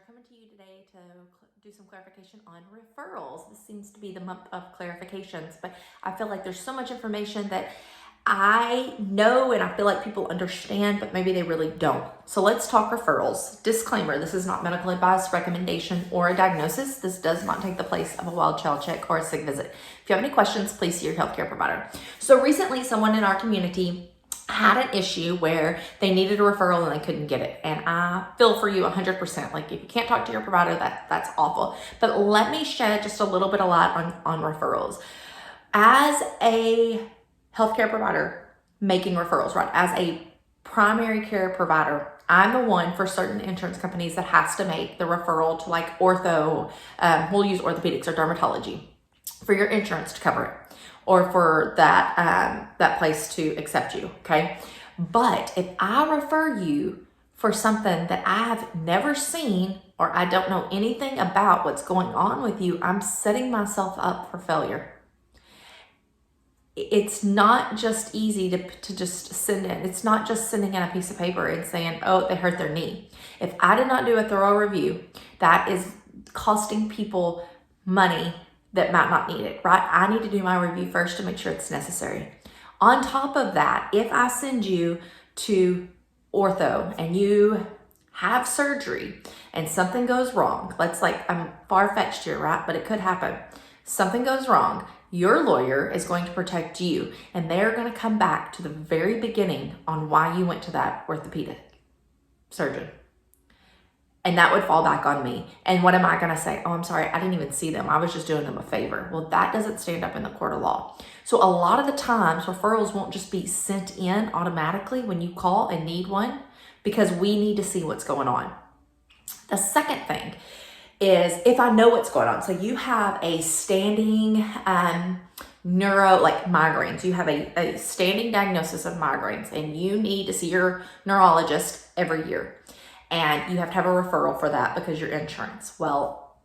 coming to you today to do some clarification on referrals. This seems to be the month of clarifications, but I feel like there's so much information that I know and I feel like people understand, but maybe they really don't. So let's talk referrals. Disclaimer, this is not medical advice, recommendation, or a diagnosis. This does not take the place of a wild child check or a sick visit. If you have any questions, please see your healthcare provider. So recently, someone in our community had an issue where they needed a referral and they couldn't get it. And I feel for you 100%. Like if you can't talk to your provider, that's awful. But let me shed just a little bit of light on referrals. As a healthcare provider making referrals, right? As a primary care provider, I'm the one for certain insurance companies that has to make the referral to like ortho, we'll use orthopedics or dermatology for your insurance to cover it, or for that place to accept you, okay? But if I refer you for something that I have never seen or I don't know anything about what's going on with you, I'm setting myself up for failure. It's not just easy to just send in. It's not just sending in a piece of paper and saying, oh, they hurt their knee. If I did not do a thorough review, that is costing people money that might not need it, right? I need to do my review first to make sure it's necessary. On top of that, if I send you to ortho and you have surgery and something goes wrong, I'm far-fetched here, right? But it could happen. Something goes wrong. Your lawyer is going to protect you, and they're going to come back to the very beginning on why you went to that orthopedic surgeon. And that would fall back on me. And what am I going to say? Oh, I'm sorry, I didn't even see them. I was just doing them a favor. Well, that doesn't stand up in the court of law. So a lot of the times, referrals won't just be sent in automatically when you call and need one, because we need to see what's going on. The second thing is if I know what's going on. So you have a standing migraines. You have a standing diagnosis of migraines, and you need to see your neurologist every year. And you have to have a referral for that because your insurance. Well,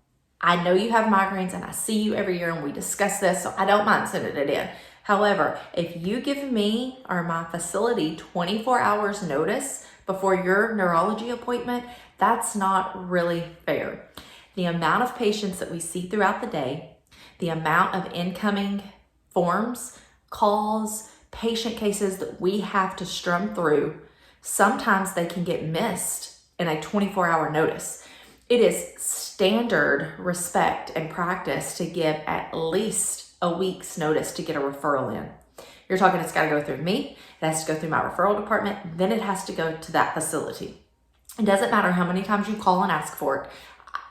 I know you have migraines and I see you every year and we discuss this, so I don't mind sending it in. However, if you give me or my facility 24 hours notice before your neurology appointment, that's not really fair. The amount of patients that we see throughout the day, the amount of incoming forms, calls, patient cases that we have to strum through, sometimes they can get missed in a 24-hour notice. It is standard respect and practice to give at least a week's notice to get a referral in. You're talking it's got to go through me, it has to go through my referral department, then it has to go to that facility. It doesn't matter how many times you call and ask for it.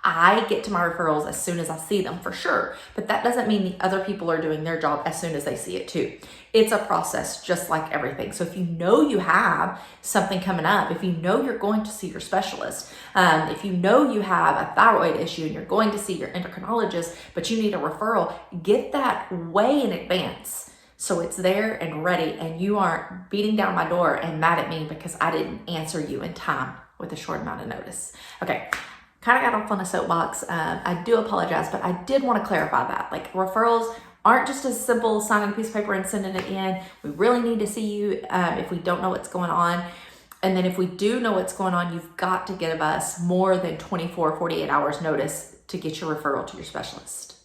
I get to my referrals as soon as I see them, for sure. But that doesn't mean the other people are doing their job as soon as they see it too. It's a process just like everything. So if you know you have something coming up, if you know you're going to see your specialist, if you know you have a thyroid issue and you're going to see your endocrinologist, but you need a referral, get that way in advance. So it's there and ready, and you aren't beating down my door and mad at me because I didn't answer you in time with a short amount of notice. Okay. Kind of got off on a soapbox. I do apologize, but I did want to clarify that. Like, referrals aren't just as simple as signing a piece of paper and sending it in. We really need to see you if we don't know what's going on. And then if we do know what's going on, you've got to give us more than 24, 48 hours notice to get your referral to your specialist.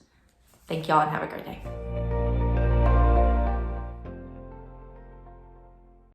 Thank y'all and have a great day.